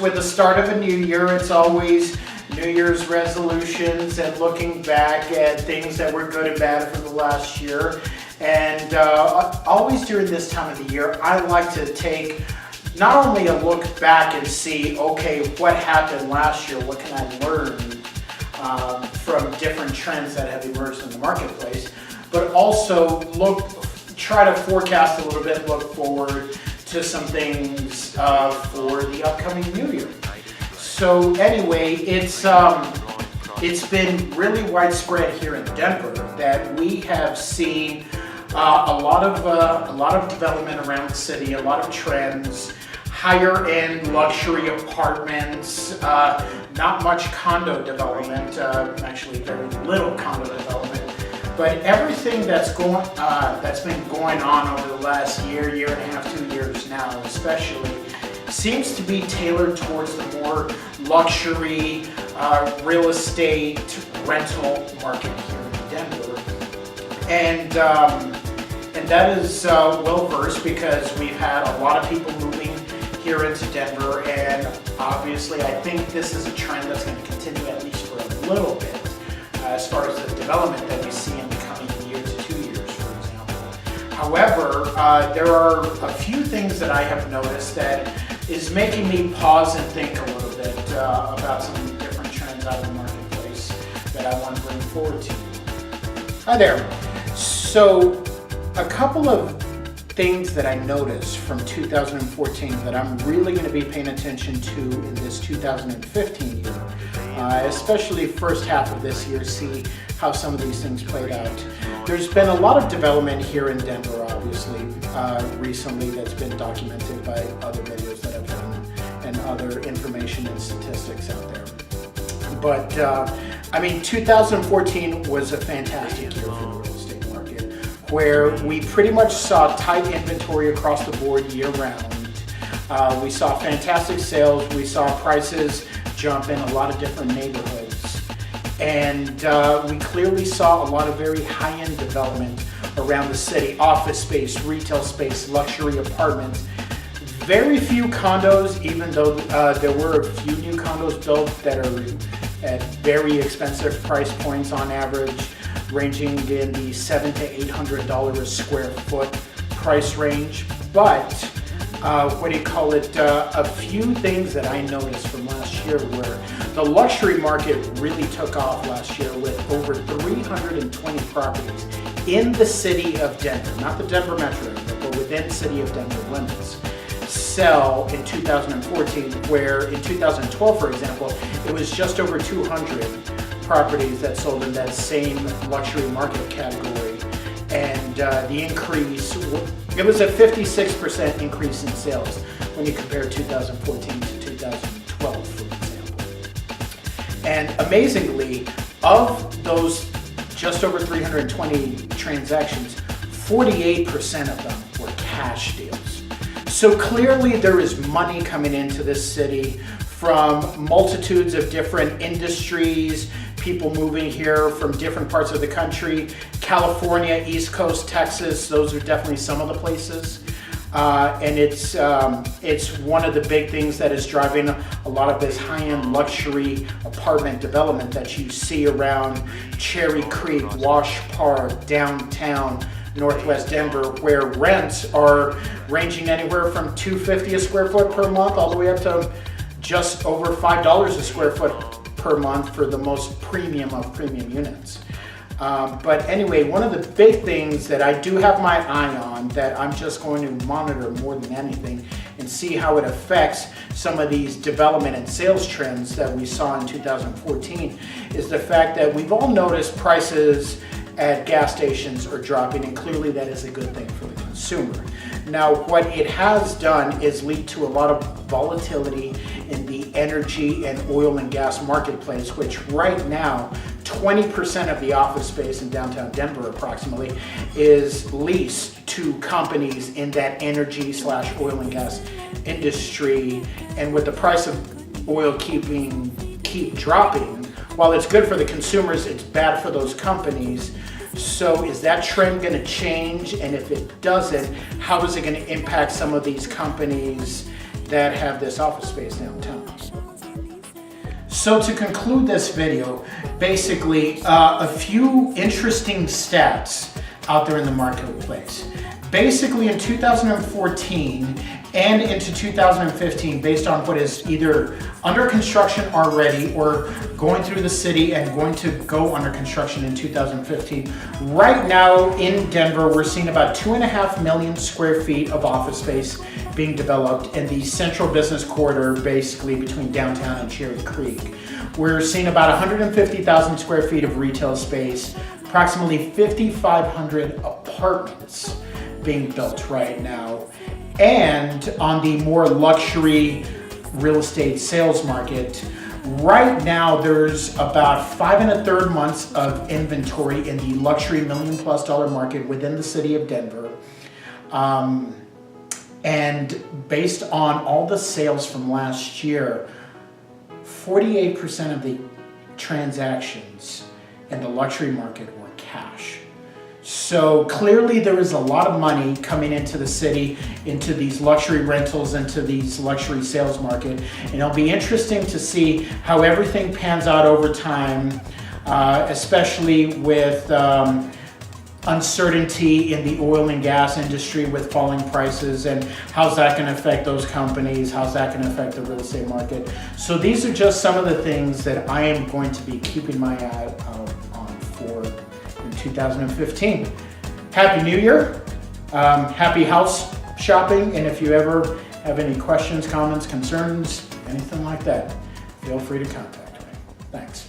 with the start of a new year, it's always New Year's resolutions and looking back at things that were good and bad from the last year. And always during this time of the year, I like to take not only a look back and see, okay, what happened last year, what can I learn from different trends that have emerged in the marketplace, but also try to forecast a little bit, look forward to some things for the upcoming new year. So anyway, it's been really widespread here in Denver that we have seen a lot of development around the city, a lot of trends, higher end luxury apartments, not much condo development, actually very little condo development. But everything that's been going on over the last year and a half, 2 years now especially, seems to be tailored towards the more luxury real estate rental market here in Denver. And that is well versed because we've had a lot of people moving here into Denver, and obviously I think this is a trend that's going to continue at least for a little bit as far as the development that we see in the coming year to 2 years, for example. However, there are a few things that I have noticed that is making me pause and think a little bit about some different trends out in the marketplace that I want to bring forward to you. Hi there. So a couple of things that I noticed from 2014 that I'm really going to be paying attention to in this 2015 year, especially first half of this year, see how some of these things played out. There's been a lot of development here in Denver, obviously, recently that's been documented by other videos that I've done and other information and statistics out there. But, 2014 was a fantastic year for the real estate market, where we pretty much saw tight inventory across the board year round. We saw fantastic sales. We saw prices jump in a lot of different neighborhoods. And we clearly saw a lot of very high-end development around the city, office space, retail space, luxury apartments. Very few condos, even though there were a few new condos built that are at very expensive price points on average, ranging in the $700 to $800 a square foot price range. But a few things that I noticed from last year were the luxury market really took off last year with over 320 properties in the city of Denver, not the Denver metro area, but within the city of Denver limits, sell in 2014, where in 2012, for example, it was just over 200 properties that sold in that same luxury market category. And the increase, it was a 56% increase in sales when you compare 2014 to 2012, for example. And amazingly, of those just over 320 transactions, 48% of them were cash deals. So clearly there is money coming into this city from multitudes of different industries, people moving here from different parts of the country, California, East Coast, Texas, those are definitely some of the places. And it's one of the big things that is driving a lot of this high-end luxury apartment development that you see around Cherry Creek, Wash Park, downtown, Northwest Denver, where rents are ranging anywhere from $250 a square foot per month all the way up to just over $5 a square foot per month for the most premium of premium units. But anyway, one of the big things that I do have my eye on that I'm just going to monitor more than anything and see how it affects some of these development and sales trends that we saw in 2014 is the fact that we've all noticed prices at gas stations are dropping, and clearly that is a good thing for the consumer. Now, what it has done is lead to a lot of volatility in the energy and oil and gas marketplace, which right now, 20% of the office space in downtown Denver approximately is leased to companies in that energy/oil and gas industry. And with the price of oil keep dropping, while it's good for the consumers, it's bad for those companies. So is that trend going to change? And if it doesn't, how is it going to impact some of these companies that have this office space downtown? So to conclude this video, basically a few interesting stats out there in the marketplace. Basically in 2014 and into 2015, based on what is either under construction already or going through the city and going to go under construction in 2015, right now in Denver, we're seeing about 2.5 million square feet of office space being developed in the central business corridor, basically between downtown and Cherry Creek. We're seeing about 150,000 square feet of retail space, approximately 5,500 apartments being built right now. And on the more luxury real estate sales market, right now there's about 5 1/3 months of inventory in the luxury $1 million+ market within the city of Denver. And based on all the sales from last year, 48% of the transactions in the luxury market were cash. So clearly there is a lot of money coming into the city, into these luxury rentals, into these luxury sales market. And it'll be interesting to see how everything pans out over time, especially with uncertainty in the oil and gas industry with falling prices, and how's that going to affect those companies, how's that going to affect the real estate market. So these are just some of the things that I am going to be keeping my eye out on for in 2015. Happy New Year, happy house shopping, and if you ever have any questions, comments, concerns, anything like that, feel free to contact me. Thanks.